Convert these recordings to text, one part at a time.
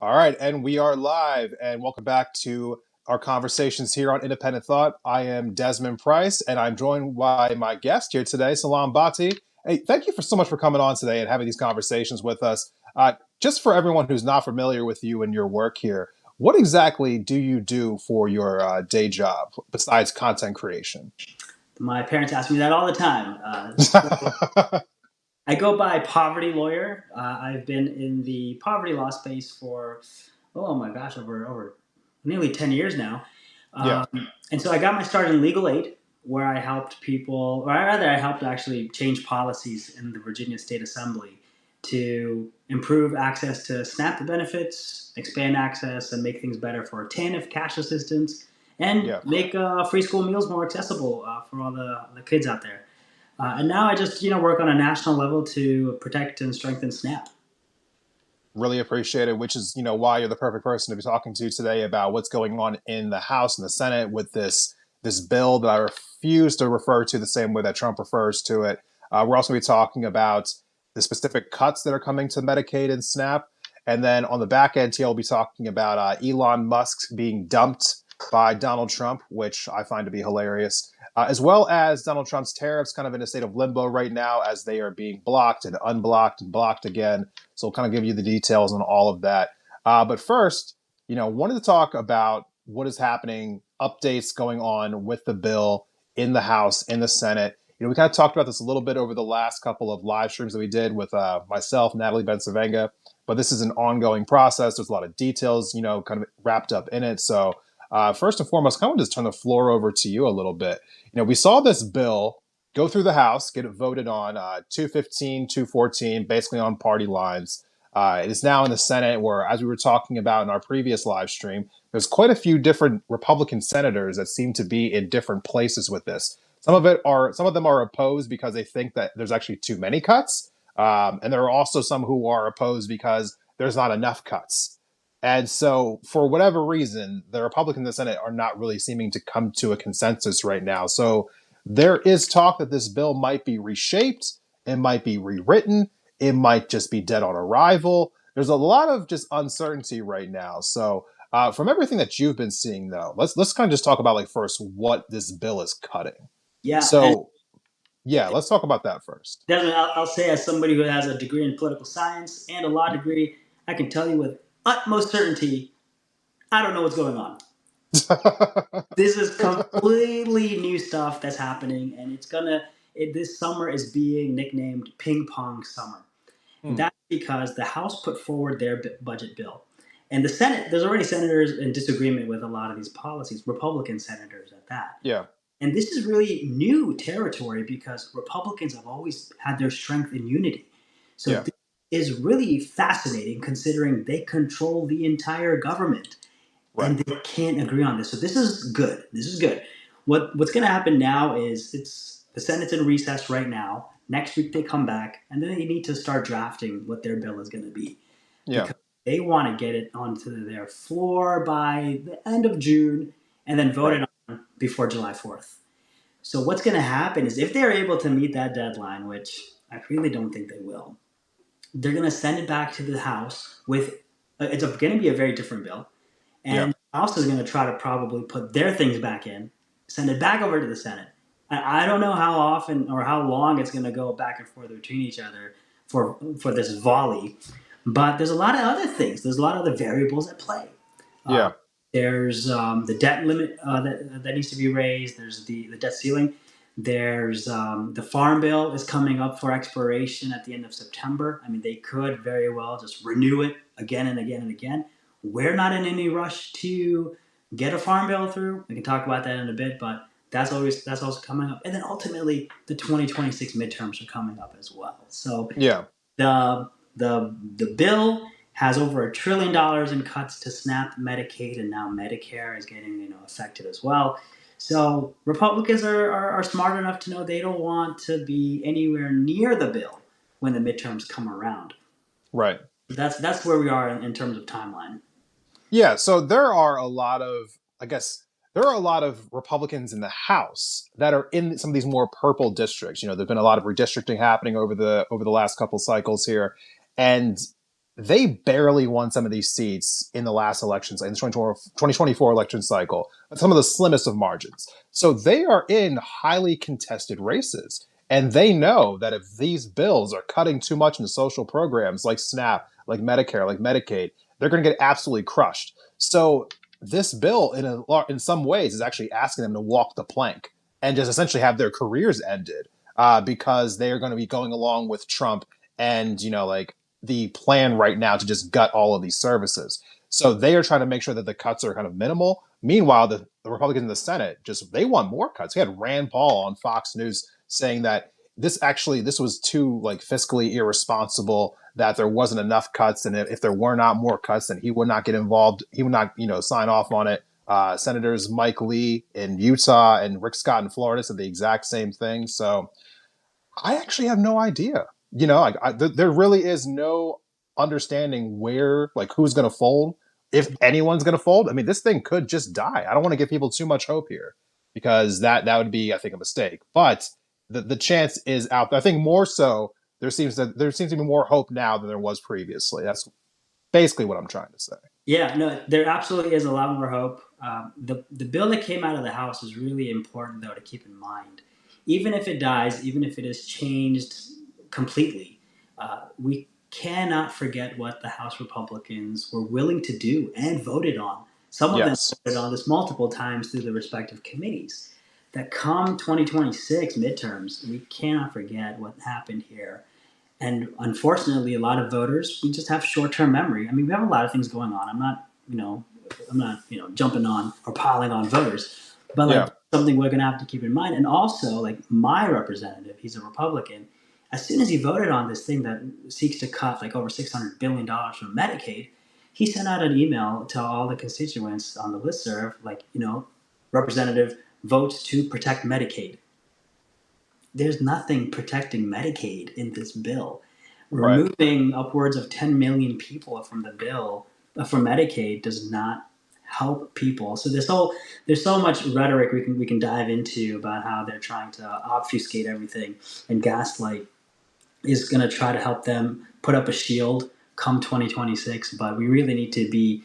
All right, and we are live, and welcome back to our conversations here on Independent Thought. I am Desmond Price, and I'm joined by my guest here today, Salaam Bhatti. Hey, thank you for so much for coming on today and having these conversations with us. Just for everyone who's not familiar with you and your work here, what exactly do you do for your day job besides content creation? My parents ask me that all the time. So I go by poverty lawyer. I've been in the poverty law space for, oh my gosh, over nearly 10 years now. Yeah. Um, and so I got my start in legal aid, where I helped people, or rather, I helped actually change policies in the Virginia State Assembly to improve access to SNAP benefits, expand access, and make things better for TANF cash assistance, and Yeah. make free school meals more accessible for all the kids out there. And now I just work on a national level to protect and strengthen SNAP. Really appreciate it, which is, why you're the perfect person to be talking to today about what's going on in the House and the Senate with this bill that I refuse to refer to the same way that Trump refers to it. We're also going to be talking about the specific cuts that are coming to Medicaid and SNAP. And then on the back end here, we'll be talking about Elon Musk being dumped by Donald Trump, which I find to be hilarious, as well as Donald Trump's tariffs kind of in a state of limbo right now as they are being blocked and unblocked and blocked again. So we'll kind of give you the details on all of that. But first, wanted to talk about what is happening, updates going on with the bill in the House, in the Senate. We kind of talked about this a little bit over the last couple of live streams that we did with myself, Natalie Bensavenga, but this is an ongoing process. There's a lot of details, kind of wrapped up in it. So first and foremost, kind of just turn the floor over to you a little bit. We saw this bill go through the House, get it voted on 215, 214, basically on party lines. It is now in the Senate where, as we were talking about in our previous live stream, there's quite a few different Republican senators that seem to be in different places with this. Some of them are opposed because they think that there's actually too many cuts. And there are also some who are opposed because there's not enough cuts. And so, for whatever reason, the Republicans in the Senate are not really seeming to come to a consensus right now. So, there is talk that this bill might be reshaped, it might be rewritten, it might just be dead on arrival. There's a lot of just uncertainty right now. So, from everything that you've been seeing, though, let's kind of just talk about like first what this bill is cutting. Yeah, and So, yeah, let's talk about that first. Desmond, I'll say as somebody who has a degree in political science and a law degree, I can tell you with utmost certainty, I don't know what's going on. This is completely new stuff that's happening, and this summer is being nicknamed Ping Pong Summer. And Hmm. that's because the House put forward their budget bill. And the Senate, there's already senators in disagreement with a lot of these policies, Republican senators at that. Yeah, And this is really new territory because Republicans have always had their strength in unity. So yeah, this is really fascinating considering they control the entire government right, and they can't agree on this. So this is good. This is good. What's going to happen now is it's the Senate's in recess right now. Next week they come back, and then they need to start drafting what their bill is going to be yeah, because they want to get it onto their floor by the end of June and then vote right, it on before July 4th. So what's going to happen is if they're able to meet that deadline, which I really don't think they will, they're going to send it back to the House with it's going to be a very different bill, yeah, and the House is going to try to probably put their things back in, send it back over to the Senate. I don't know how often or how long it's going to go back and forth between each other for this volley, but there's a lot of other things. There's a lot of other variables at play. Uh, yeah, there's the debt limit that needs to be raised. There's the debt ceiling. There's the farm bill is coming up for expiration at the end of September. I mean, they could very well just renew it again and again and again. We're not in any rush to get a farm bill through. We can talk about that in a bit, but that's also coming up. And then ultimately, the 2026 midterms are coming up as well. So yeah. the bill has over $1 trillion in cuts to SNAP, Medicaid, and now Medicare is getting affected as well. So Republicans are smart enough to know they don't want to be anywhere near the bill when the midterms come around. Right. That's where we are in terms of timeline. Yeah, so there are a lot of, I guess, there are a lot of Republicans in the House that are in some of these more purple districts. There's been a lot of redistricting happening over the last couple cycles here, and they barely won some of these seats in the last elections, in the 2024 election cycle, some of the slimmest of margins. So they are in highly contested races. And they know that if these bills are cutting too much into social programs like SNAP, like Medicare, like Medicaid, they're going to get absolutely crushed. So this bill, in some ways, is actually asking them to walk the plank and just essentially have their careers ended because they are going to be going along with Trump and like the plan right now to just gut all of these services. So they are trying to make sure that the cuts are kind of minimal. Meanwhile, the Republicans in the Senate they want more cuts. We had Rand Paul on Fox News saying that this was too like fiscally irresponsible, that there wasn't enough cuts, and if there were not more cuts, then he would not get involved. He would not sign off on it. Senators Mike Lee in Utah and Rick Scott in Florida said the exact same thing. So I actually have no idea. There really is no understanding where, like, who's going to fold, if anyone's going to fold. I mean, this thing could just die. I don't want to give people too much hope here because that would be, I think, a mistake. But the chance is out there. I think more so there seems to be more hope now than there was previously. That's basically what I'm trying to say. Yeah, no, there absolutely is a lot more hope. The bill that came out of the House is really important, though, to keep in mind. Even if it dies, even if it is changed completely, we cannot forget what the House Republicans were willing to do and voted on. Some of them Yes. voted on this multiple times through the respective committees. That come 2026 midterms, we cannot forget what happened here. And unfortunately, a lot of voters, we just have short-term memory. I mean, we have a lot of things going on. I'm not jumping on or piling on voters, but like Yeah. something we're going to have to keep in mind. And also, like my representative, he's a Republican. As soon as he voted on this thing that seeks to cut like over $600 billion from Medicaid, he sent out an email to all the constituents on the listserv, like, Representative votes to protect Medicaid. There's nothing protecting Medicaid in this bill. Right. Removing upwards of 10 million people from the bill for Medicaid does not help people. So there's so much rhetoric we can dive into about how they're trying to obfuscate everything, and gaslight is going to try to help them put up a shield come 2026. But we really need to be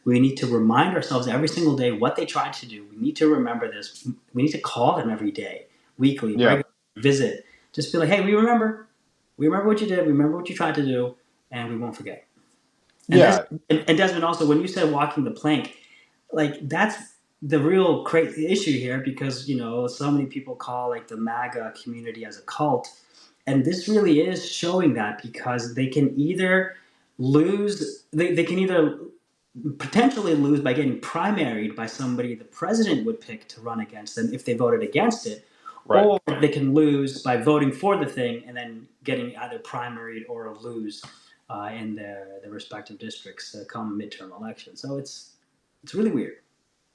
we need to remind ourselves every single day what they tried to do. We need to remember this. We need to call them every day, weekly, Yeah. regular visit. Just be like, hey, we remember. We remember what you did. We remember what you tried to do, and we won't forget. And Yeah. Desmond, also, when you said walking the plank, like that's the real crazy issue here, because so many people call like the MAGA community as a cult, and this really is showing that, because they can either lose, they can either potentially lose by getting primaried by somebody the president would pick to run against them if they voted against it, Right. or they can lose by voting for the thing and then getting either primaried or lose in their respective districts come midterm elections. So it's really weird.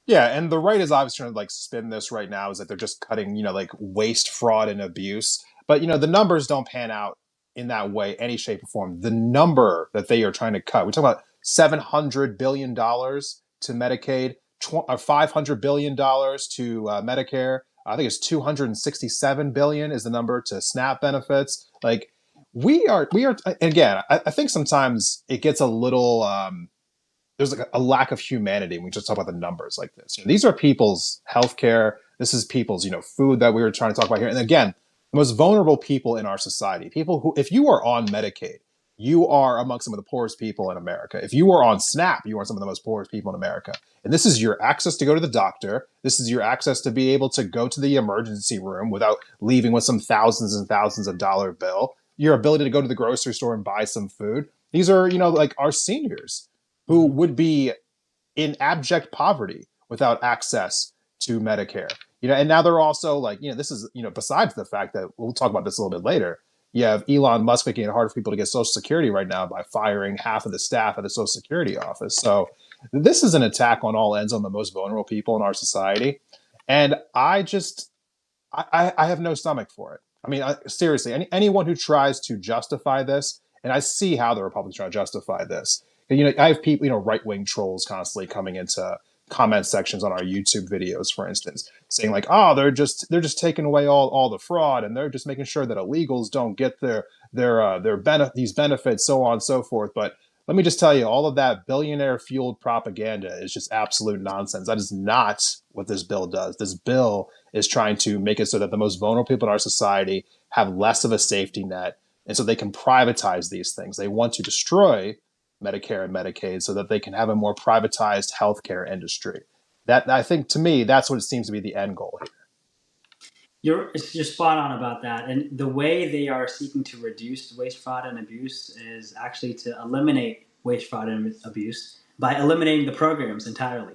Yeah, and the right is obviously trying to like spin this right now is that they're just cutting, like waste, fraud, and abuse. But the numbers don't pan out in that way, any shape or form. The number that they are trying to cut, we talk about $700 billion to Medicaid, $500 billion to Medicare. I think it's 267 billion is the number to SNAP benefits. Like we are. Again, I think sometimes it gets a little. There's like a lack of humanity when we just talk about the numbers like this. These are people's healthcare. This is people's, food that we were trying to talk about here. And again, the most vulnerable people in our society, people who, if you are on Medicaid, you are among some of the poorest people in America. If you are on SNAP, you are some of the most poorest people in America. And this is your access to go to the doctor. This is your access to be able to go to the emergency room without leaving with some thousands and thousands of dollar bill. Your ability to go to the grocery store and buy some food. These are, like our seniors who would be in abject poverty without access to Medicare. And now they're also like, this is, besides the fact that we'll talk about this a little bit later, you have Elon Musk making it harder for people to get Social Security right now by firing half of the staff at the Social Security office. So this is an attack on all ends on the most vulnerable people in our society. And I have no stomach for it. I mean, seriously, anyone who tries to justify this, and I see how the Republicans try to justify this. I have people, right-wing trolls constantly coming into comment sections on our YouTube videos, for instance, saying like, "Oh, they're just taking away all the fraud, and they're just making sure that illegals don't get these benefits, so on and so forth. But let me just tell you, all of that billionaire fueled propaganda is just absolute nonsense. That is not what this bill does. This bill is trying to make it so that the most vulnerable people in our society have less of a safety net, and so they can privatize these things. They want to destroy Medicare and Medicaid so that they can have a more privatized healthcare industry. That, I think, to me, that's what it seems to be the end goal here. You're spot on about that. And the way they are seeking to reduce waste, fraud, and abuse is actually to eliminate waste, fraud, and abuse by eliminating the programs entirely.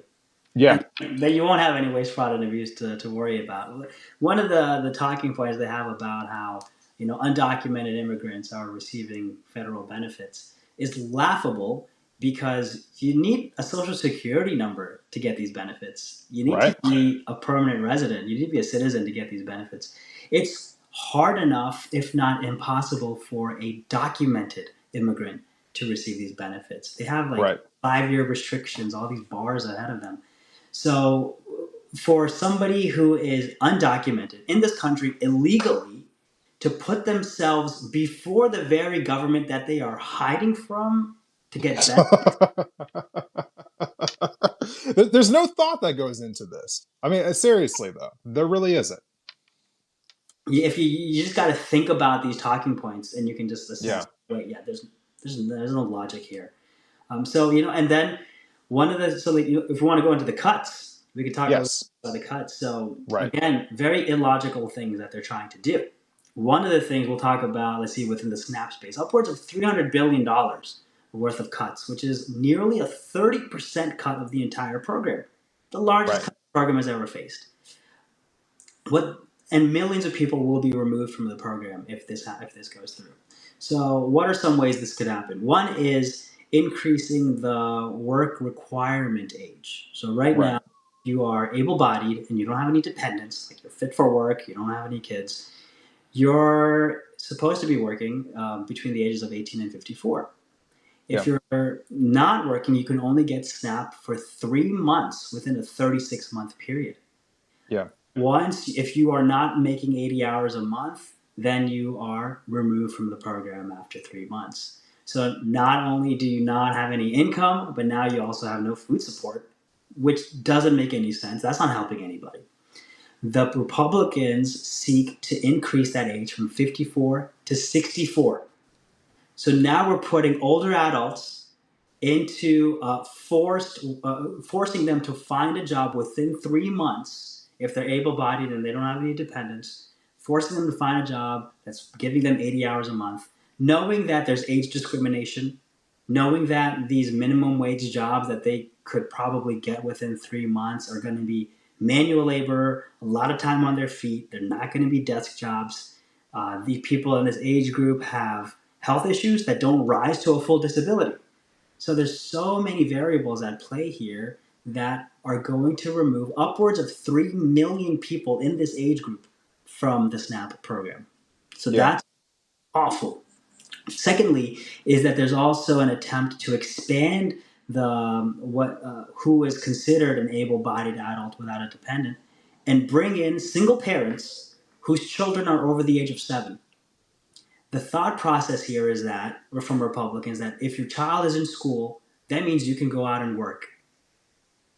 Yeah. And then you won't have any waste, fraud, and abuse to worry about. One of the talking points they have about how undocumented immigrants are receiving federal benefits is laughable because you need a social security number to get these benefits. You need to Right. be a permanent resident. You need to be a citizen to get these benefits. It's hard enough, if not impossible, for a documented immigrant to receive these benefits. They have like Right. 5-year restrictions, all these bars ahead of them. So for somebody who is undocumented in this country illegally to put themselves before the very government that they are hiding from to get benefits. There's no thought that goes into this. I mean, seriously though, there really isn't. If you just got to think about these talking points and you can just assess, Yeah. wait, yeah, there's no logic here. So and then one of the if we want to go into the cuts, we could talk a little Yes. about the cuts. So Right. again, very illogical things that they're trying to do. One of the things we'll talk about, let's see, within the SNAP space, upwards of $300 billion worth of cuts, which is nearly a 30% cut of the entire program, the largest Right. cut the program has ever faced. And millions of people will be removed from the program if this goes through. So what are some ways this could happen? One is increasing the work requirement age. So right Right. now, you are able-bodied and you don't have any dependents, like you're fit for work, you don't have any kids, you're supposed to be working between the ages of 18 and 54. If Yeah. you're not working, you can only get SNAP for 3 months within a 36-month period. Yeah. If you are not making 80 hours a month, then you are removed from the program after 3 months. So not only do you not have any income, but now you also have no food support, which doesn't make any sense. That's not helping anybody. The Republicans seek to increase that age from 54 to 64. So now we're putting older adults into forcing them to find a job within 3 months if they're able-bodied and they don't have any dependents, forcing them to find a job that's giving them 80 hours a month, knowing that there's age discrimination, knowing that these minimum wage jobs that they could probably get within 3 months are going to be manual labor, a lot of time on their feet. They're not going to be desk jobs. The people in this age group have health issues that don't rise to a full disability. So there's so many variables at play here that are going to remove upwards of 3 million people in this age group from the SNAP program. So that's awful. Secondly, is that there's also an attempt to expand who is considered an able-bodied adult without a dependent, and bring in single parents whose children are over the age of 7. The thought process here is that, or from Republicans, that if your child is in school, that means you can go out and work.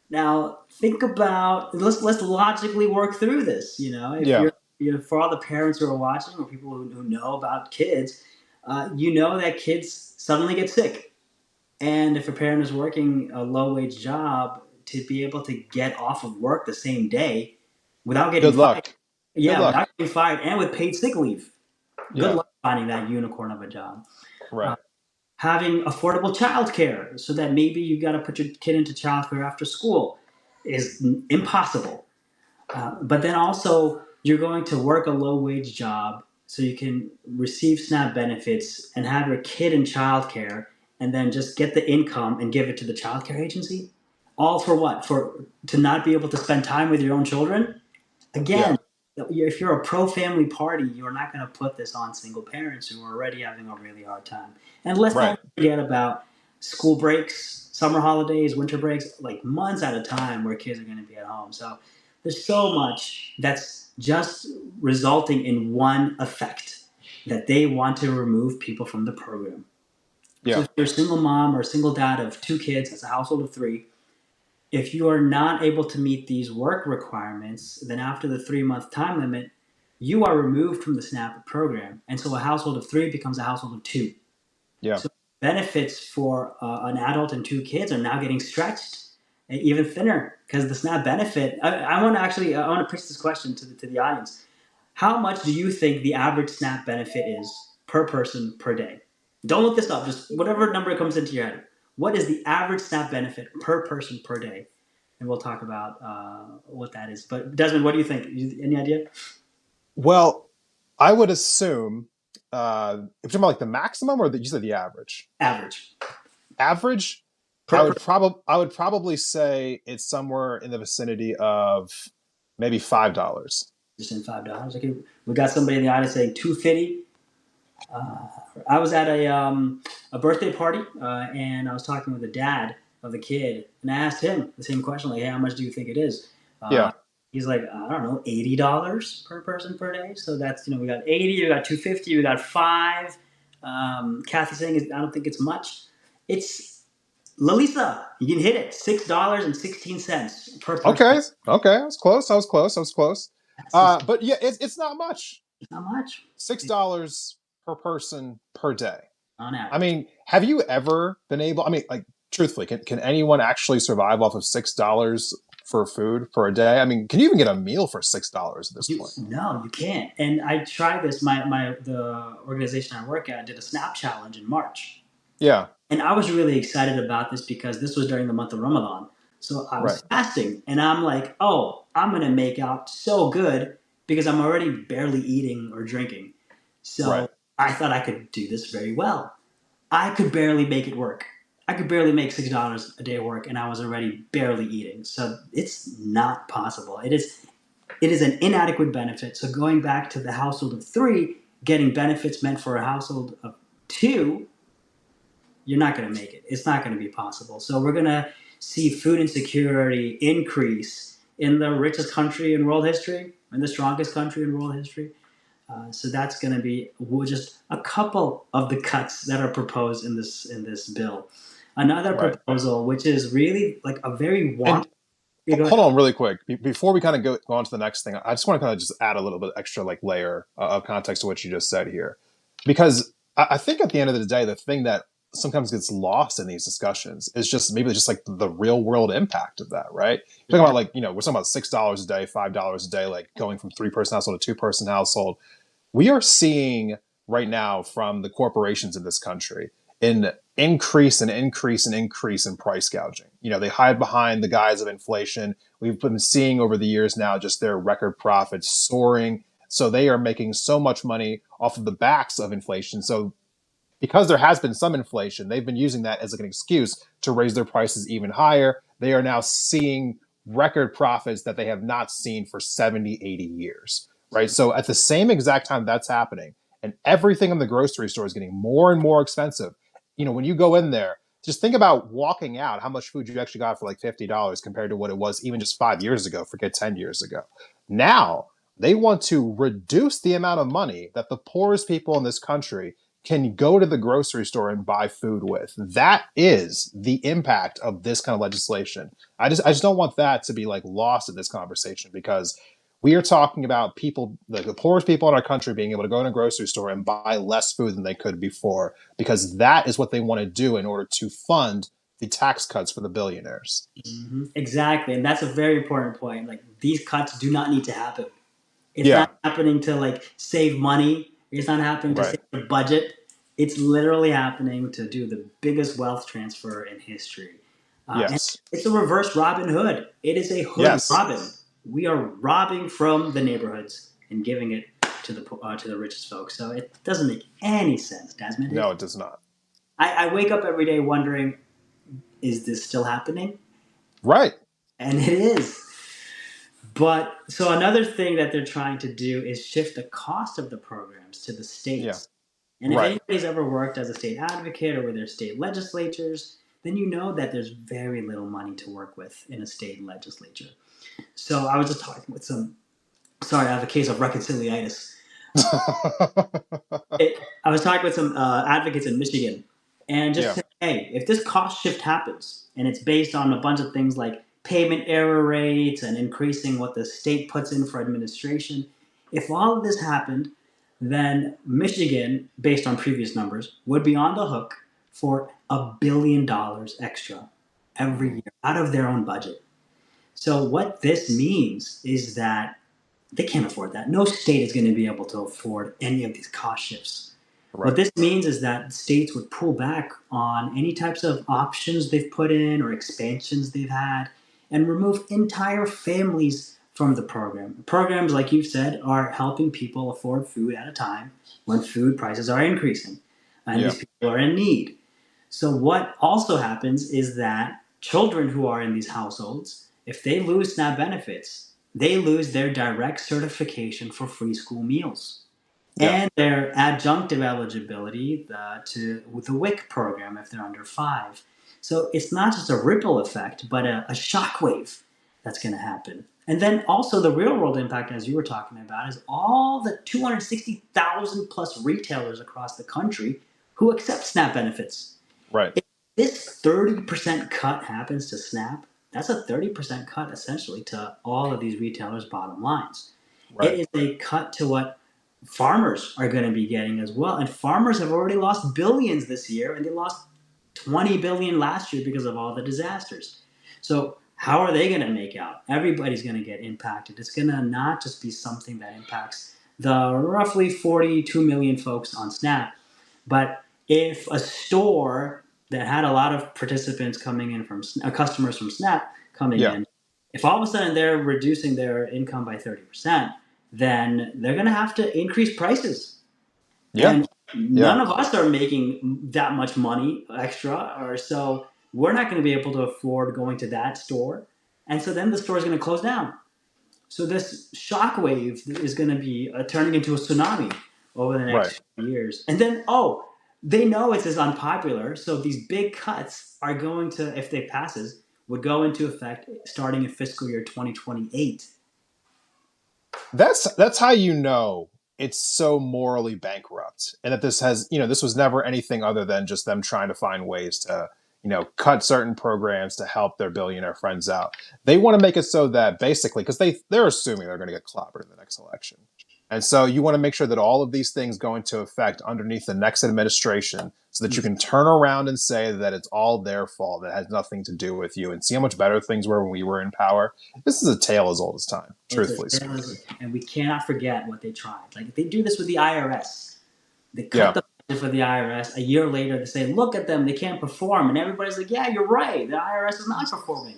Now, think about, let's logically work through this. If you're for all the parents who are watching or people who know about kids, that kids suddenly get sick. And if a parent is working a low-wage job, to be able to get off of work the same day without getting Good fired. luck. Yeah, Good luck. without getting fired and with paid sick leave. Good Yeah. luck finding that unicorn of a job. Right. Having affordable childcare so that maybe you got to put your kid into childcare after school is impossible. But then also you're going to work a low-wage job so you can receive SNAP benefits and have your kid in childcare and then just get the income and give it to the childcare agency. All for what? To not be able to spend time with your own children? Again, if you're a pro-family party, you're not going to put this on single parents who are already having a really hard time. And let's not forget about school breaks, summer holidays, winter breaks, like months at a time where kids are going to be at home. So there's so much that's just resulting in one effect. that they want to remove people from the program. So Yeah. if you're a single mom or a single dad of 2 kids, as a household of 3, if you are not able to meet these work requirements, then after the 3-month time limit, you are removed from the SNAP program. And so a household of 3 becomes a household of 2. Yeah. So benefits for an adult and 2 kids are now getting stretched even thinner because the SNAP benefit. I want to actually I want to pitch this question to the audience. How much do you think the average SNAP benefit is per person per day? Don't look this up. Just whatever number comes into your head. What is the average SNAP benefit per person per day? And we'll talk about what that is. But Desmond, what do you think? Any idea? Well, I would assume, if you're talking about like the maximum or you said the average? Average Average, per person. I would probably say it's somewhere in the vicinity of maybe $5. Just in $5. Okay, we got somebody in the audience saying 250. I was at a birthday party, and I was talking with the dad of the kid, and I asked him the same question, like, "Hey, how much do you think it is?" Uh, Yeah. he's like, "I don't know, $80 per person per day." So that's we got 80, we got 250, we got 5. Kathy's saying I don't think it's much. It's Lalisa, you can hit it, $6.16 per person. Okay. Okay. I was close. I was close. I was close. That's just But yeah, it's not much. not much $6 per person per day. on I average. mean, have you ever been able? I mean, like truthfully, can anyone actually survive off of $6 for food for a day? I mean, can you even get a meal for $6 at this point? No, you can't. And I tried this. The organization I work at did a Snap challenge in March, Yeah. and I was really excited about this because this was during the month of Ramadan. So I was Right. fasting, and I'm like, oh, I'm gonna make out so good because I'm already barely eating or drinking. Right. So I thought I could do this very well. I could barely make it work. I could barely make $6 a day work, and I was already barely eating. So it's not possible. It is an inadequate benefit. So going back to the household of 3, getting benefits meant for a household of 2, you're not going to make it. It's not going to be possible. So we're going to see food insecurity increase in the richest country in world history, in the strongest country in world history. So that's going to be just a couple of the cuts that are proposed in this bill. Another Right. proposal, which is really like a very wonky. And Yeah, go hold ahead. on really quick before we kind of go on to the next thing. I just want to kind of just add a little bit extra like layer of context to what you just said here, because I think at the end of the day, the thing that sometimes gets lost in these discussions is just maybe just like the real world impact of that, right? We're talking about like we're talking about $6 a day, $5 a day, like going from 3-person household to 2-person household. We are seeing right now from the corporations in this country an increase and increase and increase in price gouging. They hide behind the guise of inflation. We've been seeing over the years now just their record profits soaring. So they are making so much money off of the backs of inflation. So because there has been some inflation, they've been using that as like an excuse to raise their prices even higher. They are now seeing record profits that they have not seen for 70, 80 years, right? So at the same exact time that's happening, and everything in the grocery store is getting more and more expensive. When you go in there, just think about walking out, how much food you actually got for like $50 compared to what it was even just 5 years ago, forget 10 years ago. Now, they want to reduce the amount of money that the poorest people in this country can go to the grocery store and buy food with. That is the impact of this kind of legislation. I just don't want that to be like lost in this conversation, because we are talking about people, like the poorest people in our country, being able to go in a grocery store and buy less food than they could before, because that is what they want to do in order to fund the tax cuts for the billionaires. Exactly, and that's a very important point. Like these cuts do not need to happen. It's not Yeah, happening to like save money. It's not happening to right. save the budget. It's literally happening to do the biggest wealth transfer in history. And Yes. it's a reverse Robin Hood. It is a hood Yes. robin. We are robbing from the neighborhoods and giving it to the richest folks. So it doesn't make any sense, Desmond. No, it does not. I wake up every day wondering, is this still happening? Right. And it is. But so another thing that they're trying to do is shift the cost of the programs to the Yeah. states. And if Right. anybody's ever worked as a state advocate or with their state legislatures, then you know that there's very little money to work with in a state legislature. So I was just talking with some, sorry, I have a case of reconciliitis. I was talking with some advocates in Michigan, and just Yeah, saying, hey, if this cost shift happens, and it's based on a bunch of things like payment error rates and increasing what the state puts in for administration, if all of this happened, then Michigan, based on previous numbers, would be on the hook for $1 billion extra every mhm, year out of their own budget. So what this means is that they can't afford that. No state is going to be able to afford any of these cost shifts. What right, this means is that states would pull back on any types of options they've put in or expansions they've had and remove entire families from the program. Programs, like you've said, are helping people afford food at a time when food prices are increasing and yeah, these people are in need. So, what also happens is that children who are in these households, if they lose SNAP benefits, they lose their direct certification for free school meals yeah, and their adjunctive eligibility to with the WIC program if they're under 5. So it's not just a ripple effect, but a shockwave that's going to happen. And then also the real world impact, as you were talking about, is all the 260,000 plus retailers across the country who accept SNAP benefits. right, If this 30% cut happens to SNAP, that's a 30% cut essentially to all of these retailers' bottom lines. It right. is a cut to what farmers are going to be getting as well. And farmers have already lost billions this year, and they lost 20 billion last year because of all the disasters. So how are they going to make out? Everybody's going to get impacted. It's going to not just be something that impacts the roughly 42 million folks on SNAP, but if a store that had a lot of participants coming in from customers from SNAP coming Yeah, in, if all of a sudden they're reducing their income by 30%, then they're going to have to increase prices. yeah, And yeah. none of us are making that much money extra, or so we're not going to be able to afford going to that store. And so then the store is going to close down. So this shockwave is going to be turning into a tsunami over the Right. next few years. And then, oh, they know it's as unpopular, so these big cuts are going to, if they passes, would go into effect starting in fiscal year 2028. That's how you know it's so morally bankrupt, and that this has, this was never anything other than just them trying to find ways to, cut certain programs to help their billionaire friends out. They want to make it so that basically, because they're assuming they're going to get clobbered in the next election, and so you want to make sure that all of these things go into effect underneath the next administration, so that you can turn around and say that it's all their fault, that has nothing to do with you, and see how much better things were when we were in power. This is a tale as old as time, It's a truthfully speaking. and we cannot forget what they tried. Like they do this with the IRS. They cut Yeah, the budget for the IRS. A year later, they say, "Look at them; they can't perform." And everybody's like, "Yeah, you're right. The IRS is not performing."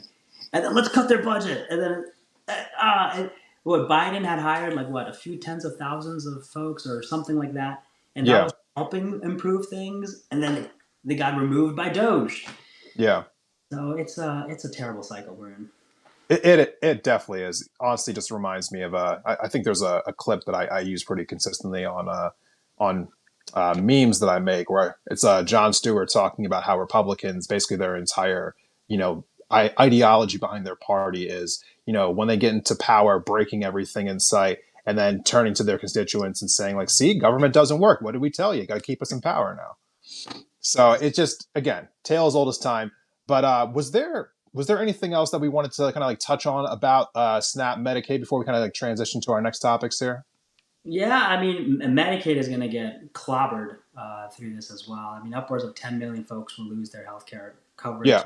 And then let's cut their budget. And then, what Biden had hired like what a few tens of thousands of folks or something like that, and that yeah, was helping improve things. And then they got removed by Doge. yeah. So it's a terrible cycle we're in. It definitely is. Honestly, just reminds me of I think there's a clip that I use pretty consistently on memes that I make, where it's Jon Stewart talking about how Republicans, basically their entire, ideology behind their party is, when they get into power, breaking everything in sight, and then turning to their constituents and saying like, see, government doesn't work, what did we tell you, got to keep us in power now. So it just, again, tale as old as time. But was there anything else that we wanted to kind of like touch on about SNAP Medicaid before we kind of like transition to our next topics here? Yeah, I mean, Medicaid is going to get clobbered through this as well. I mean, upwards of 10 million folks will lose their health care coverage. Yeah,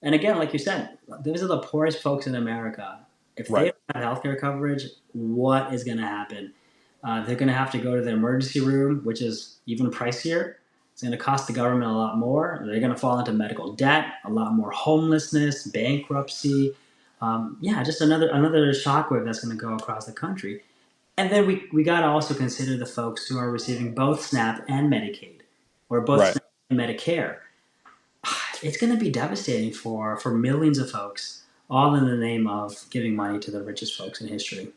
And again, like you said, these are the poorest folks in America. If they right, don't have health care coverage, what is going to happen? They're going to have to go to the emergency room, which is even pricier. It's going to cost the government a lot more. They're going to fall into medical debt, a lot more homelessness, bankruptcy. Yeah, just another shockwave that's going to go across the country. And then we got to also consider the folks who are receiving both SNAP and Medicaid, or both right. SNAP and Medicare. It's going to be devastating for millions of folks, all in the name of giving money to the richest folks in history.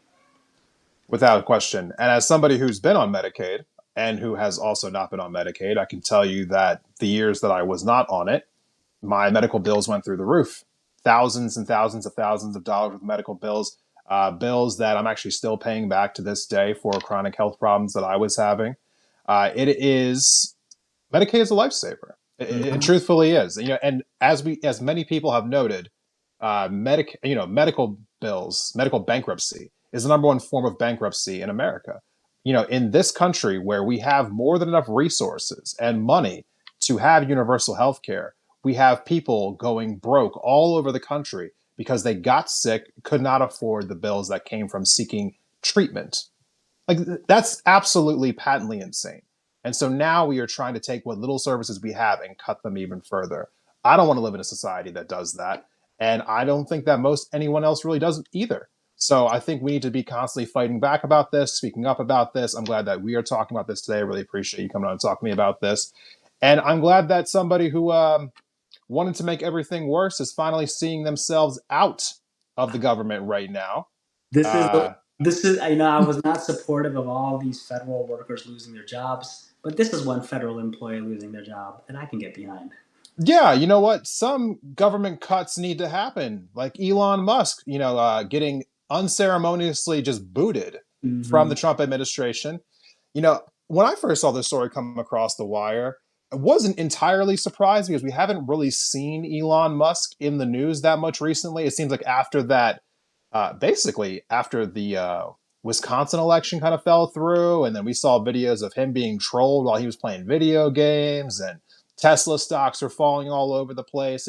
Without a question. And as somebody who's been on Medicaid and who has also not been on Medicaid, I can tell you that the years that I was not on it, my medical bills went through the roof. Thousands and thousands of dollars of medical bills. bills that I'm actually still paying back to this day for chronic health problems that I was having. It is Medicaid is a lifesaver. It Mhm. truthfully is. And as many people have noted, medical bills, medical bankruptcy is the number one form of bankruptcy in America. In this country where we have more than enough resources and money to have universal health care, we have people going broke all over the country because they got sick, could not afford the bills that came from seeking treatment. Like, that's absolutely patently insane. And so now we are trying to take what little services we have and cut them even further. I don't want to live in a society that does that. And I don't think that most anyone else really does either. So I think we need to be constantly fighting back about this, speaking up about this. I'm glad that we are talking about this today. I really appreciate you coming on and talking to me about this. And I'm glad that somebody who wanted to make everything worse is finally seeing themselves out of the government right now. This is Uh, this is I know I was not supportive of all these federal workers losing their jobs, but this is one federal employee losing their job that I can get behind. Yeah, you know what? Some government cuts need to happen, like Elon Musk, getting unceremoniously just booted from Hmm. the Trump administration. When I first saw this story come across the wire, I wasn't entirely surprised because we haven't really seen Elon Musk in the news that much recently. It seems like after that, basically after the Wisconsin election kind of fell through, and then we saw videos of him being trolled while he was playing video games, and Tesla stocks are falling all over the place.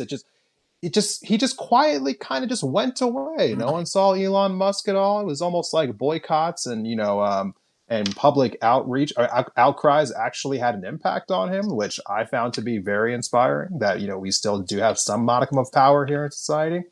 He just quietly kind of just went away. No one saw Elon Musk at all. It was almost like boycotts and public outreach or outcries actually had an impact on him, which I found to be very inspiring. That we still do have some modicum of power here in society.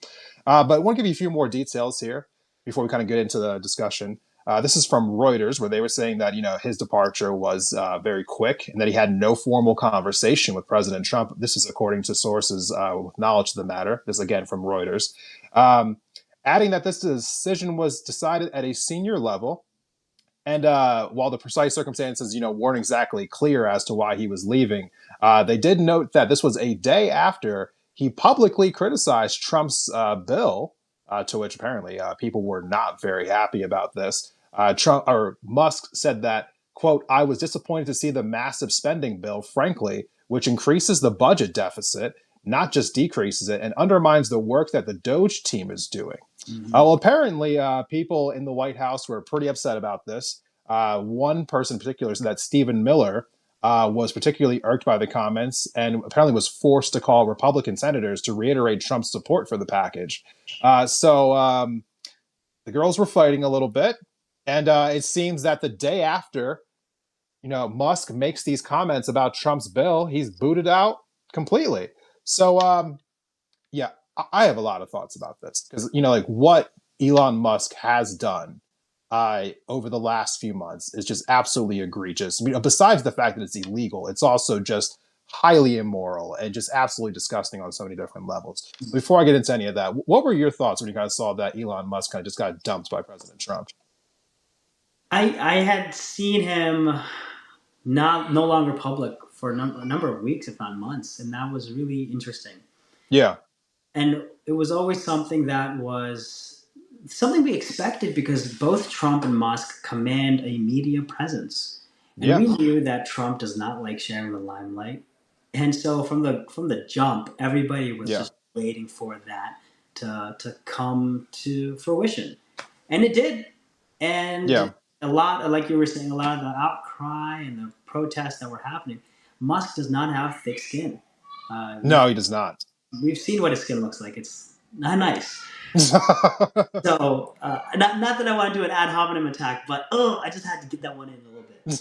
But I want to give you a few more details here before we kind of get into the discussion. This is from Reuters, where they were saying that his departure was very quick and that he had no formal conversation with President Trump. This is according to sources with knowledge of the matter. This again from Reuters, um, adding that this decision was decided at a senior level, and while the precise circumstances weren't exactly clear as to why he was leaving, they did note that this was a day after he publicly criticized Trump's bill, to which apparently people were not very happy about this. Trump or Musk said that, quote, "I was disappointed to see the massive spending bill, frankly, which increases the budget deficit, not just decreases it, and undermines the work that the Doge team is doing." Hmm. Well, apparently, people in the White House were pretty upset about this. One person in particular said that Stephen Miller was particularly irked by the comments and apparently was forced to call Republican senators to reiterate Trump's support for the package. So the girls were fighting a little bit, and it seems that the day after, Musk makes these comments about Trump's bill, he's booted out completely. So yeah, I have a lot of thoughts about this because like what Elon Musk has done over the last few months is just absolutely egregious. Besides the fact that it's illegal, it's also just highly immoral and just absolutely disgusting on so many different levels. Before I get into any of that, what were your thoughts when you guys saw that Elon Musk kind of just got dumped by President Trump? I had seen him not no longer public for a number of weeks, if not months, and that was really interesting. Yeah, And it was always something that was something we expected because both Trump and Musk command a media presence. And yeah, we knew that Trump does not like sharing the limelight. And so from the jump, everybody was yeah, just waiting for that to come to fruition. And it did. And yeah. a lot, like you were saying, a lot of the outcry and the protests that were happening, Musk does not have thick skin. We've No, he does not. we've seen what his skin looks like. It's not nice. So, not that I want to do an ad hominem attack, but I just had to get that one in a little bit. Yeah,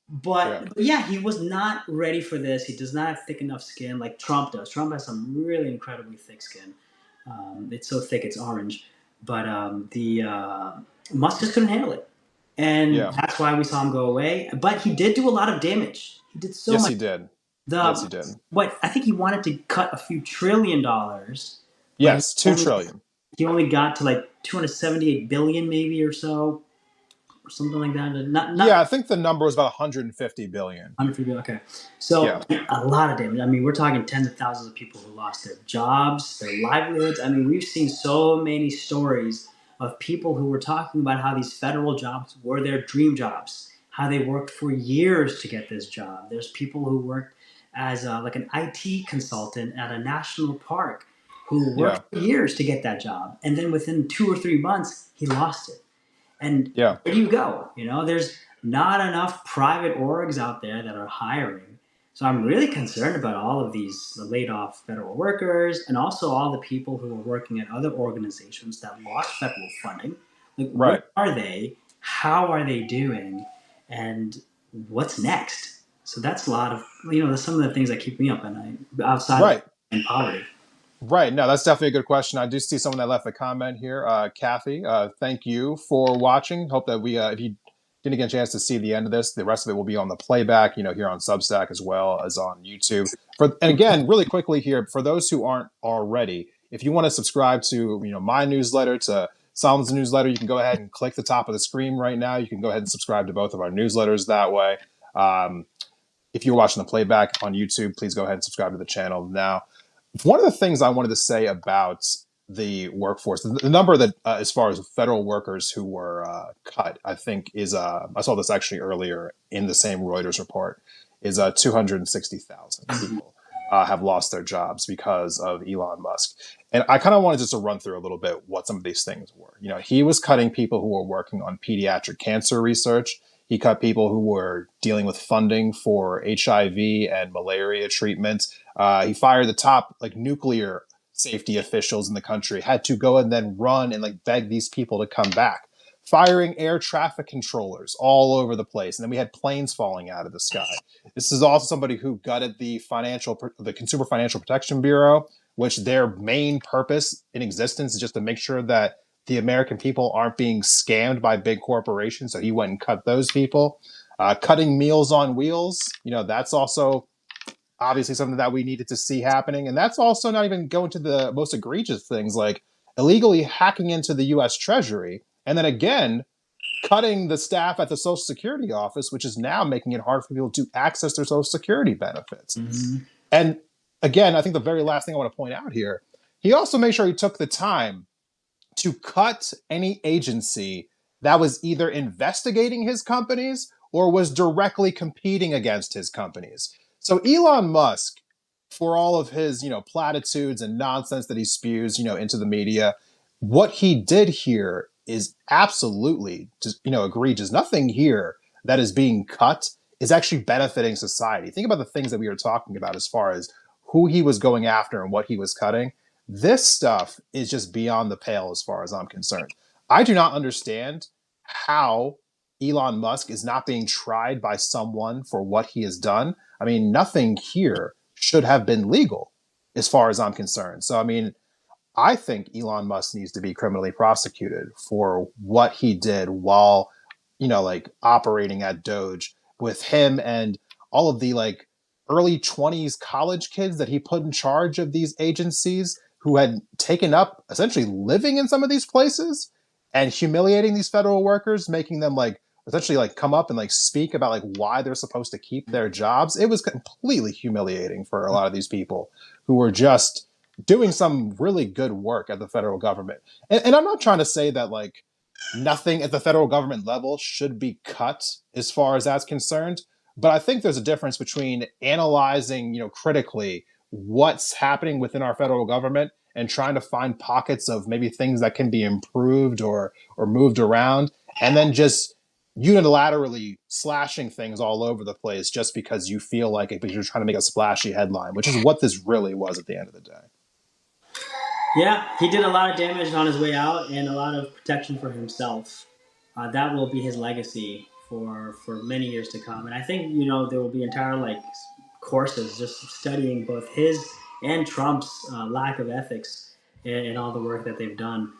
But yeah, he was not ready for this. He does not have thick enough skin like Trump does. Trump has some really incredibly thick skin. It's so thick it's orange. But the Musk just couldn't handle it, and yeah. that's why we saw him go away. But he did do a lot of damage. He did so Yes, much. he did. Yes, he The did. what I think he wanted to cut a few $1 trillion, but Yes, 2 trillion. he only got to like 278 billion maybe or so, or something like that. Not Yeah, I think the number was about 150 billion. 150. Okay, so Yeah, a lot of damage. I mean, we're talking tens of thousands of people who lost their jobs, their livelihoods. I mean, we've seen so many stories of people who were talking about how these federal jobs were their dream jobs, how they worked for years to get this job. There's people who worked as like an IT consultant at a national park who worked Yeah. for years to get that job. And then within 2 or 3 months, he lost it. And Yeah. where do you go? There's not enough private orgs out there that are hiring. So I'm really concerned about all of these laid off federal workers and also all the people who are working at other organizations that lost federal funding. Like, where Right. are they? How are they doing? And what's next? So that's a lot of, that's some of the things that keep me up at night outside of Right. poverty. Right. No, that's definitely a good question. I do see someone that left a comment here. Kathy, thank you for watching. Hope that if you didn't get a chance to see the end of this, the rest of it will be on the playback, here on Substack as well as on YouTube. And again, really quickly here, for those who aren't already, if you want to subscribe to, my newsletter, to Salaam's newsletter, you can go ahead and click the top of the screen right now. You can go ahead and subscribe to both of our newsletters that way. If you're watching the playback on YouTube, please go ahead and subscribe to the channel now. One of the things I wanted to say about the workforce, the number that, as far as federal workers who were cut, I think is, I saw this actually earlier in the same Reuters report, is 260,000 people have lost their jobs because of Elon Musk. And I kind of wanted just to run through a little bit what some of these things were. He was cutting people who were working on pediatric cancer research. He cut people who were dealing with funding for HIV and malaria treatment. He fired the top nuclear safety officials in the country, had to go and then run and beg these people to come back. Firing air traffic controllers all over the place. And then we had planes falling out of the sky. This is also somebody who gutted the Consumer Financial Protection Bureau, which their main purpose in existence is just to make sure that the American people aren't being scammed by big corporations. So he went and cut those people. Cutting Meals on Wheels, that's also obviously something that we needed to see happening. And that's also not even going to the most egregious things like illegally hacking into the US Treasury. And then again, cutting the staff at the Social Security office, which is now making it hard for people to access their Social Security benefits. Mm-hmm. And again, I think the very last thing I want to point out here, he also made sure he took the time to cut any agency that was either investigating his companies or was directly competing against his companies. So Elon Musk, for all of his, platitudes and nonsense that he spews, into the media, what he did here is absolutely just, egregious. Nothing here that is being cut is actually benefiting society. Think about the things that we were talking about as far as who he was going after and what he was cutting. This stuff is just beyond the pale as far as I'm concerned. I do not understand how Elon Musk is not being tried by someone for what he has done. I mean, nothing here should have been legal as far as I'm concerned. So, I mean, I think Elon Musk needs to be criminally prosecuted for what he did while, operating at Doge, with him and all of the early 20s college kids that he put in charge of these agencies who had taken up essentially living in some of these places and humiliating these federal workers, making them essentially come up and speak about why they're supposed to keep their jobs. It was completely humiliating for a lot of these people who were just doing some really good work at the federal government. And I'm not trying to say that nothing at the federal government level should be cut as far as that's concerned. But I think there's a difference between analyzing, critically what's happening within our federal government and trying to find pockets of maybe things that can be improved or moved around, and then just unilaterally slashing things all over the place just because you feel like it, but you're trying to make a splashy headline, which is what this really was at the end of the day. Yeah, he did a lot of damage on his way out and a lot of protection for himself. That will be his legacy for many years to come. And I think there will be entire courses just studying both his and Trump's lack of ethics in all the work that they've done.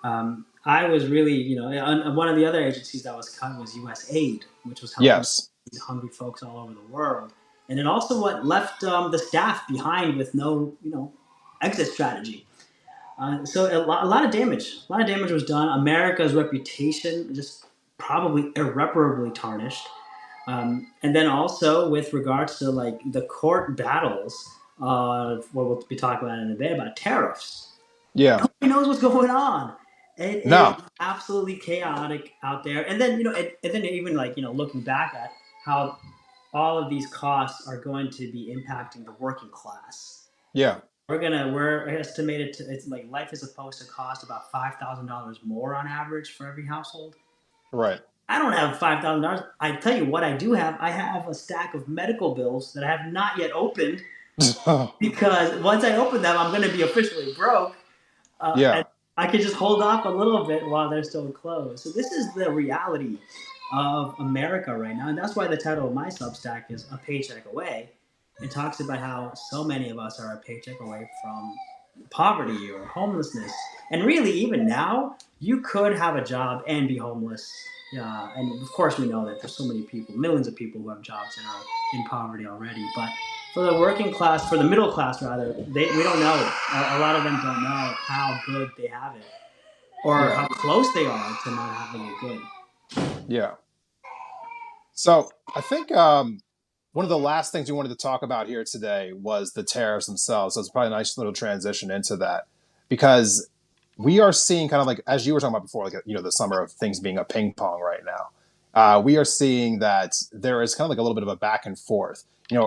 I was really one of the other agencies that was cut was USAID, which was helping Yes. hungry folks all over the world. And it also what left the staff behind with no exit strategy. So a lot of damage. A lot of damage was done. America's reputation just probably irreparably tarnished. And then also with regards to the court battles, what we'll be talking about in a bit about tariffs. Yeah. Nobody knows what's going on. It is No. absolutely chaotic out there. And then, and then even like, looking back at how all of these costs are going to be impacting the working class. Yeah. We're estimated to, it's like life is supposed to cost about $5,000 more on average for every household. Right. I don't have $5,000. I tell you what I do have. I have a stack of medical bills that I have not yet opened because once I open them, I'm going to be officially broke. And Yeah. I could just hold off a little bit while they're still closed. So this is the reality of America right now, and that's why the title of my Substack is "A Paycheck Away." It talks about how so many of us are a paycheck away from poverty or homelessness, and really, even now, you could have a job and be homeless. And of course, we know that there's so many people, millions of people who have jobs and are in poverty already, but for the working class, for the middle class rather, we don't know. A lot of them don't know how good they have it, or Yeah. how close they are to not having it good. Yeah. So I think one of the last things we wanted to talk about here today was the tariffs themselves. So it's probably a nice little transition into that because we are seeing kind of like, as you were talking about before, like, the summer of things being a ping pong right now. We are seeing that there is kind of like a little bit of a back and forth.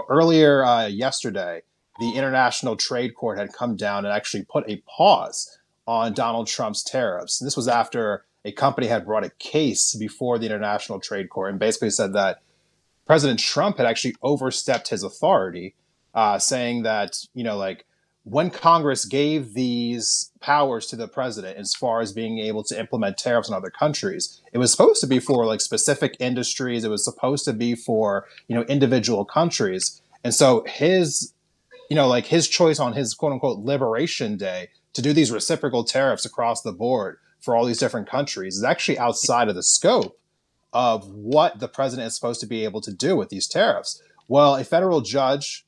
Earlier yesterday, the International Trade Court had come down and actually put a pause on Donald Trump's tariffs. And this was after a company had brought a case before the International Trade Court and basically said that President Trump had actually overstepped his authority, saying that, like when Congress gave these powers to the president as far as being able to implement tariffs on other countries, it was supposed to be for like specific industries. It was supposed to be for, individual countries. And so like his choice on his quote unquote liberation day to do these reciprocal tariffs across the board for all these different countries is actually outside of the scope of what the president is supposed to be able to do with these tariffs. Well, a federal judge,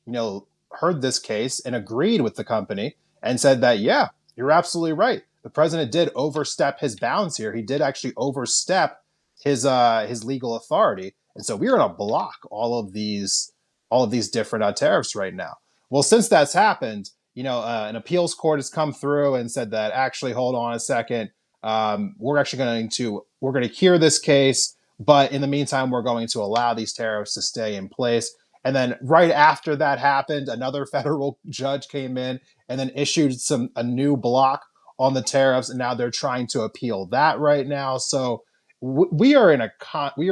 heard this case and agreed with the company and said that, yeah, you're absolutely right. The president did overstep his bounds here. He did actually overstep his legal authority, and so we're going to block all of these different tariffs right now. Well, since that's happened, an appeals court has come through and said that actually, hold on a second, we're going to hear this case, but in the meantime, we're going to allow these tariffs to stay in place. And then right after that happened, another federal judge came in and then issued a new block on the tariffs, and now they're trying to appeal that right now. So we are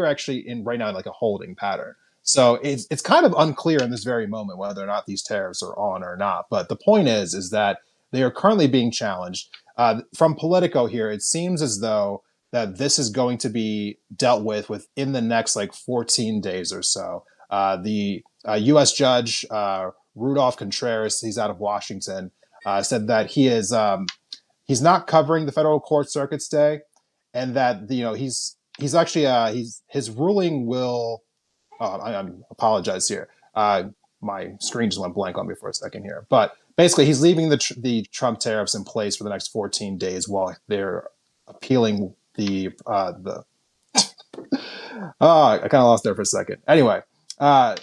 actually in right now in like a holding pattern. So it's kind of unclear in this very moment whether or not these tariffs are on or not. But the point is that they are currently being challenged. From Politico here, it seems as though that this is going to be dealt with within the next like 14 days or so. The U.S. Judge Rudolph Contreras, he's out of Washington, said that he's not covering the federal court circuit stay, and that he's actually his ruling will. I apologize here. My screen just went blank on me for a second here, but basically he's leaving the Trump tariffs in place for the next 14 days while they're appealing the I kind of lost there for a second. Anyway, uh,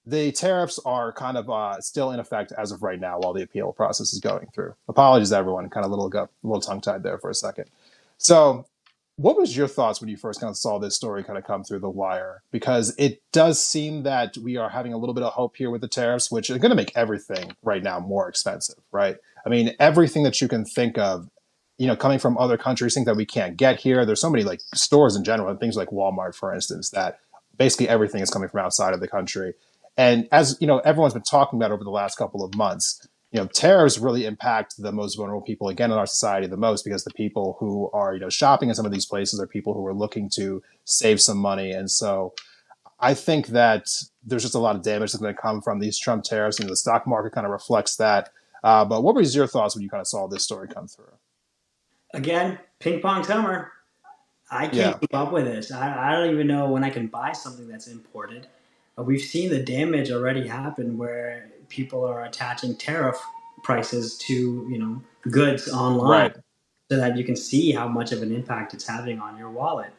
the tariffs are kind of still in effect as of right now while the appeal process is going through. Apologies, everyone. Kind of a little tongue tied there for a second. So, what was your thoughts when you first kind of saw this story kind of come through the wire? Because it does seem that we are having a little bit of hope here with the tariffs, which are going to make everything right now more expensive, right? I mean, everything that you can think of, coming from other countries, things that we can't get here. There's so many like stores in general, and things like Walmart, for instance, that basically everything is coming from outside of the country. And as everyone's been talking about over the last couple of months, tariffs really impact the most vulnerable people again in our society the most because the people who are shopping in some of these places are people who are looking to save some money. And so I think that there's just a lot of damage that's going to come from these Trump tariffs, and the stock market kind of reflects that. But what was your thoughts when you kind of saw this story come through? Again, ping pong summer. I can't Yeah, keep up with this. I don't even know when I can buy something that's imported. We've seen the damage already happen where people are attaching tariff prices to goods online right. so that you can see how much of an impact it's having on your wallet.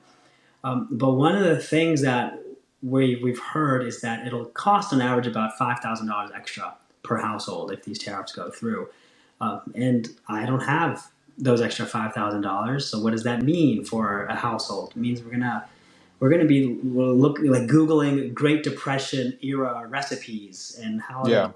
But one of the things that we've heard is that it'll cost on average about $5,000 extra per household if these tariffs go through. And I don't have those extra $5,000. So what does that mean for a household? It means we're gonna be like Googling Great Depression era recipes and how to Yeah.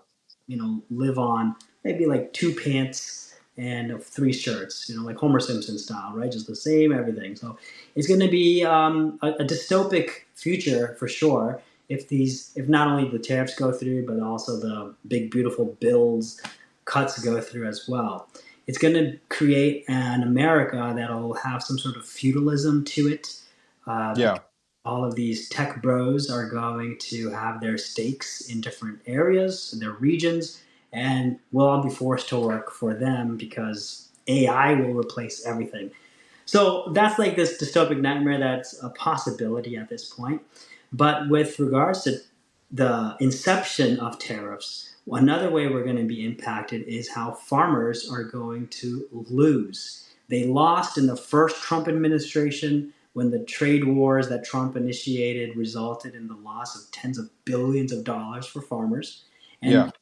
live on maybe like two pants and three shirts, like Homer Simpson style, right? Just the same everything. So it's going to be a dystopic future for sure. If not only the tariffs go through, but also the big beautiful bills cuts go through as well. It's going to create an America that'll have some sort of feudalism to it. Yeah. All of these tech bros are going to have their stakes in different areas, their regions, and we'll all be forced to work for them because AI will replace everything. So that's like this dystopic nightmare that's a possibility at this point. But with regards to the inception of tariffs, another way we're going to be impacted is how farmers are going to lose. They lost in the first Trump administration when the trade wars that Trump initiated resulted in the loss of tens of billions of dollars for farmers. Yeah. And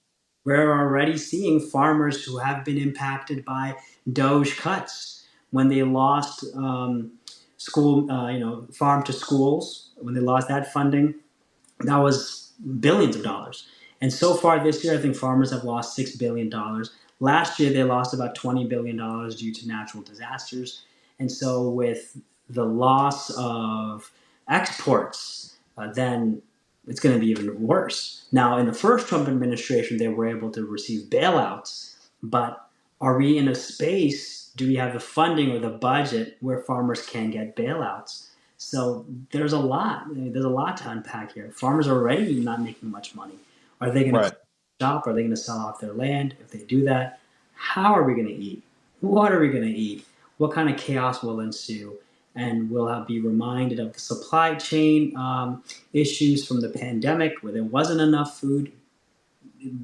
we're already seeing farmers who have been impacted by Doge cuts when they lost school, farm to schools, when they lost that funding. That was billions of dollars. And so far this year, I think farmers have lost $6 billion. Last year, they lost about $20 billion due to natural disasters. And so, with the loss of exports, then it's going to be even worse. Now, in the first Trump administration, they were able to receive bailouts, but are we in a space? Do we have the funding or the budget where farmers can get bailouts? So there's a lot. There's a lot to unpack here. Farmers are already not making much money. Are they going to Right. shop? Are they going to sell off their land? If they do that, how are we going to eat? What are we going to eat? What kind of chaos will ensue? And we'll be reminded of the supply chain issues from the pandemic where there wasn't enough food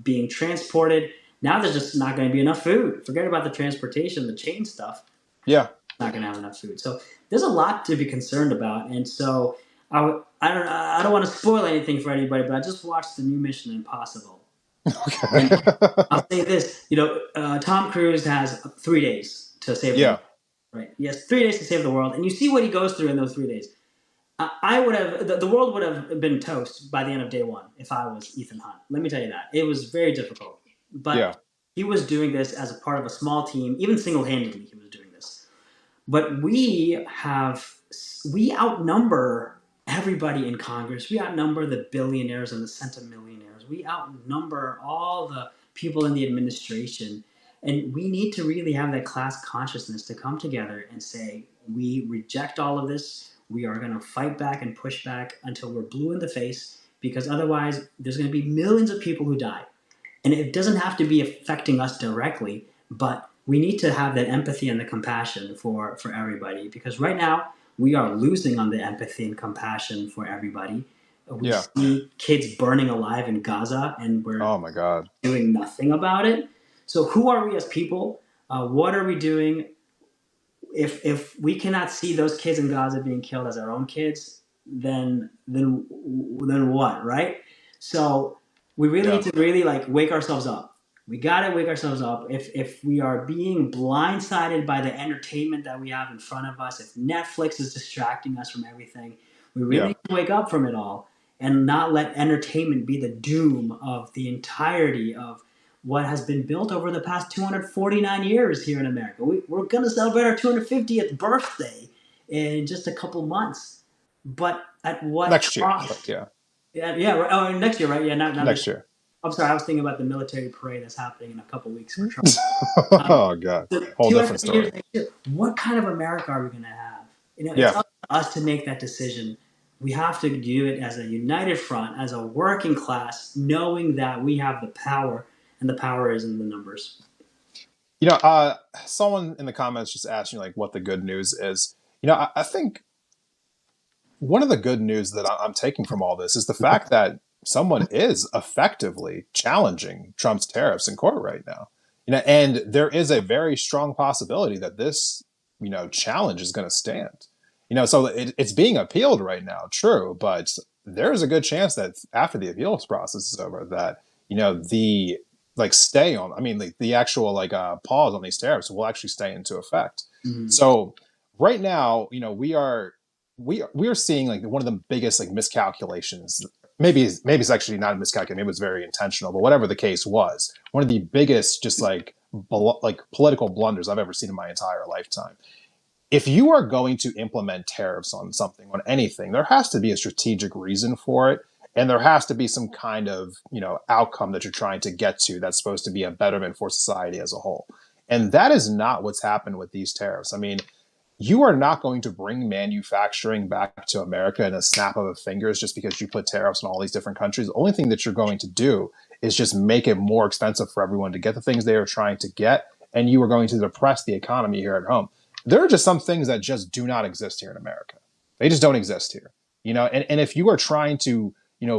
being transported. Now there's just not going to be enough food. Forget about the transportation, the chain stuff. Yeah. Not going to have enough food. So there's a lot to be concerned about. And so I don't want to spoil anything for anybody, but I just watched the new Mission Impossible. Okay. And I'll say this, Tom Cruise has 3 days to save the Yeah. world. Right? He has 3 days to save the world. And you see what he goes through in those 3 days. I would have, the world would have been toast by the end of day one if I was Ethan Hunt. Let me tell you that. It was very difficult. But Yeah. he was doing this as a part of a small team, even single-handedly he was doing this. But we outnumber everybody in Congress. We outnumber the billionaires and the centimillionaires. We outnumber all the people in the administration. And we need to really have that class consciousness to come together and say, we reject all of this. We are going to fight back and push back until we're blue in the face, because otherwise there's going to be millions of people who die. And it doesn't have to be affecting us directly, but we need to have that empathy and the compassion for everybody, because right now we are losing on the empathy and compassion for everybody. We Yeah. see kids burning alive in Gaza and we're Oh my God. doing nothing about it. So who are we as people? What are we doing? If we cannot see those kids in Gaza being killed as our own kids, then what, right? So we really Yeah. need to really wake ourselves up. We gotta wake ourselves up. If we are being blindsided by the entertainment that we have in front of us, if Netflix is distracting us from everything, we really Yeah. need to wake up from it all and not let entertainment be the doom of the entirety of what has been built over the past 249 years here in America. We're going to celebrate our 250th birthday in just a couple months. But at what Next year. But cost? yeah. Yeah. Oh, next year, right? Yeah, not Next year. I'm sorry, I was thinking about the military parade that's happening in a couple weeks for Trump. Oh God. So Whole different 250 years story. next year, what kind of America are we going to have? It's Yeah. up to us to make that decision. We have to do it as a united front, as a working class, knowing that we have the power, and the power is in the numbers. Someone in the comments just asked me like what the good news is. I think one of the good news that I'm taking from all this is the fact that someone is effectively challenging Trump's tariffs in court right now. And there is a very strong possibility that this, challenge is going to stand. So it's being appealed right now, true, but there is a good chance that after the appeals process is over, that the like stay on. I mean, the actual like pause on these tariffs will actually stay into effect. Mhm. So right now, we are seeing like one of the biggest like miscalculations. Maybe it's actually not a miscalculation. Maybe it was very intentional, but whatever the case was, one of the biggest just like political blunders I've ever seen in my entire lifetime. If you are going to implement tariffs on something, on anything, there has to be a strategic reason for it. And there has to be some kind of, outcome that you're trying to get to that's supposed to be a betterment for society as a whole. And that is not what's happened with these tariffs. I mean, you are not going to bring manufacturing back to America in a snap of a fingers just because you put tariffs on all these different countries. The only thing that you're going to do is just make it more expensive for everyone to get the things they are trying to get. And you are going to depress the economy here at home. There are just some things that just do not exist here in America. They just don't exist here. And if you are trying to,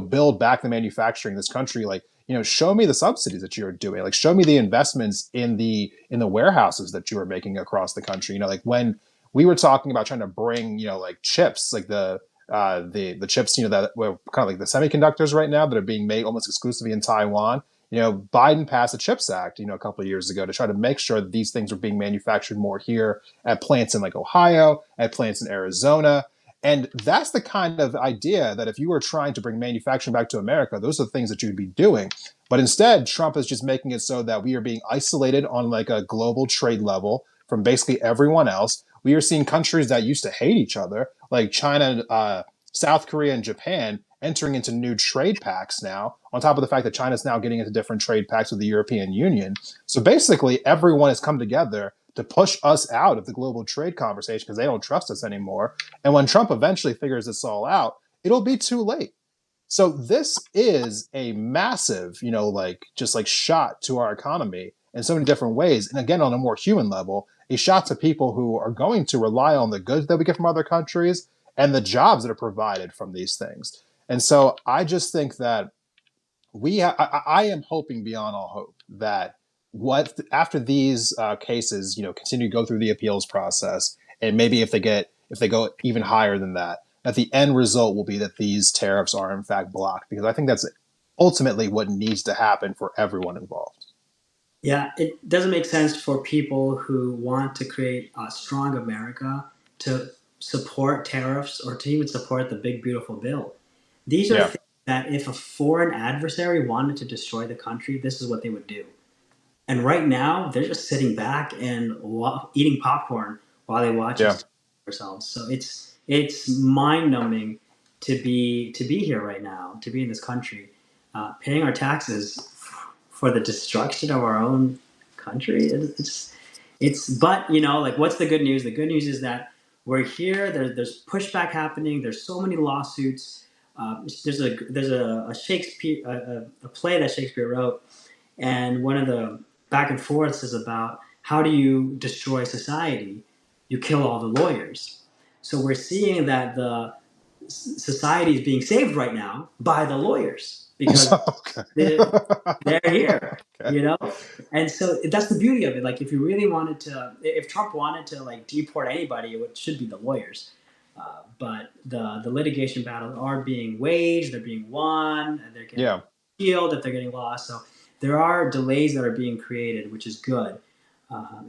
build back the manufacturing in this country, like, show me the subsidies that you're doing. Like, show me the investments in the warehouses that you are making across the country. Like when we were talking about trying to bring, like chips, like the chips, that were kind of like the semiconductors right now that are being made almost exclusively in Taiwan. Biden passed the CHIPS Act, a couple of years ago to try to make sure that these things are being manufactured more here at plants in like Ohio, at plants in Arizona. And that's the kind of idea that if you were trying to bring manufacturing back to America, those are the things that you'd be doing. But instead, Trump is just making it so that we are being isolated on like a global trade level from basically everyone else. We are seeing countries that used to hate each other, like China, South Korea, and Japan, entering into new trade pacts now, on top of the fact that China's now getting into different trade pacts with the European Union. So basically, everyone has come together to push us out of the global trade conversation because they don't trust us anymore. And when Trump eventually figures this all out, it'll be too late. So this is a massive, just like shot to our economy in so many different ways. And again, on a more human level, a shot to people who are going to rely on the goods that we get from other countries and the jobs that are provided from these things. And so I just think that I am hoping beyond all hope that what after these cases, continue to go through the appeals process, and maybe if they go even higher than that, that the end result will be that these tariffs are in fact blocked, because I think that's ultimately what needs to happen for everyone involved. Yeah, it doesn't make sense for people who want to create a strong America to support tariffs or to even support the big, beautiful bill. These are Yeah. things that if a foreign adversary wanted to destroy the country, this is what they would do. And right now, they're just sitting back and eating popcorn while they watch Yeah. us ourselves. So it's mind numbing to be here right now, to be in this country, paying our taxes for the destruction of our own country. It's but like what's the good news? The good news is that we're here. There's pushback happening. There's so many lawsuits. There's a Shakespeare a play that Shakespeare wrote, and one of the back and forths is about how do you destroy society? You kill all the lawyers. So we're seeing that the society is being saved right now by the lawyers because Okay. they, they're here, Okay. and so that's the beauty of it. Like if you really wanted to, if Trump wanted to like deport anybody, it should be the lawyers. But the litigation battles are being waged, they're being won, and they're getting Yeah. appealed if they're getting lost. So there are delays that are being created, which is good.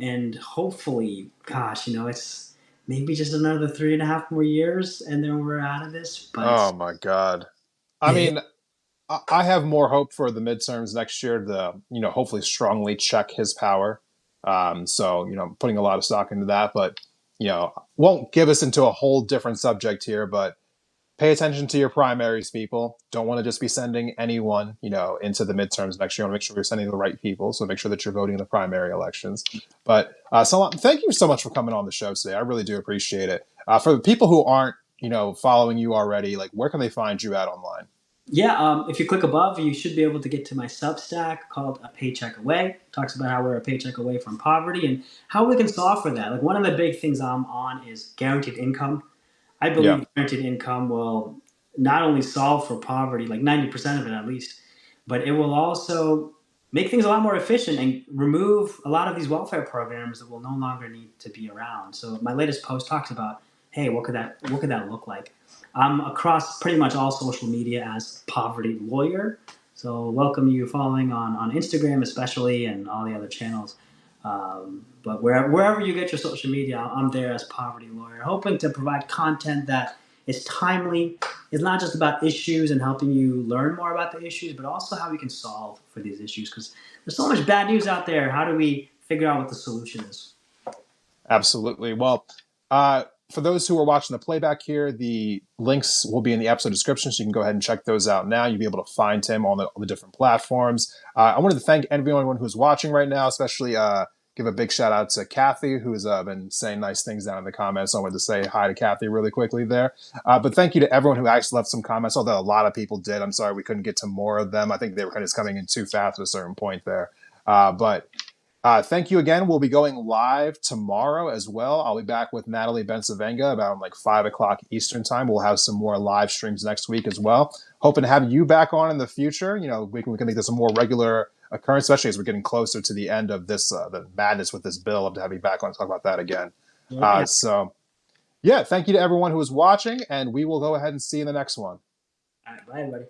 And hopefully, gosh, it's maybe just another 3.5 more years, and then we're out of this. But Oh my God. I yeah, mean, I have more hope for the midterms next year to, hopefully strongly check his power. So, I'm putting a lot of stock into that, but, won't give us into a whole different subject here, but pay attention to your primaries, people. Don't want to just be sending anyone, into the midterms next year. You want to make sure you're sending the right people. So make sure that you're voting in the primary elections. But Salaam, thank you so much for coming on the show today. I really do appreciate it. For the people who aren't, following you already, like where can they find you at online? yeah, if you click above, you should be able to get to my Substack called A Paycheck Away. It talks about how we're a paycheck away from poverty and how we can solve for that. Like one of the big things I'm on is guaranteed income. I Yeah. believe guaranteed income will not only solve for poverty, like 90% of it at least, but it will also make things a lot more efficient and remove a lot of these welfare programs that will no longer need to be around. So my latest post talks about, hey, what could that look like? I'm across pretty much all social media as poverty lawyer. So welcome you following on Instagram especially and all the other channels. But wherever you get your social media, I'm there as Poverty Lawyer, hoping to provide content that is timely. It's not just about issues and helping you learn more about the issues, but also how we can solve for these issues. Because there's so much bad news out there. How do we figure out what the solution is? Absolutely. Well, for those who are watching the playback here, the links will be in the episode description, so you can go ahead and check those out now. You'll be able to find him on the different platforms. I wanted to thank everyone who's watching right now, especially give a big shout out to Kathy, who's been saying nice things down in the comments. So I wanted to say hi to Kathy really quickly there. But thank you to everyone who actually left some comments, although a lot of people did. I'm sorry we couldn't get to more of them. I think they were kind of coming in too fast at a certain point there. But thank you again. We'll be going live tomorrow as well. I'll be back with Natalie Bensavenga about like 5 o'clock Eastern time. We'll have some more live streams next week as well. Hoping to have you back on in the future. You know, we can make this a more regular occurrence, especially as we're getting closer to the end of this, the madness with this bill. I'll have to have you back on to talk about that again. Yeah. Yeah, thank you to everyone who was watching, and we will go ahead and see you in the next one. All right, bye everybody.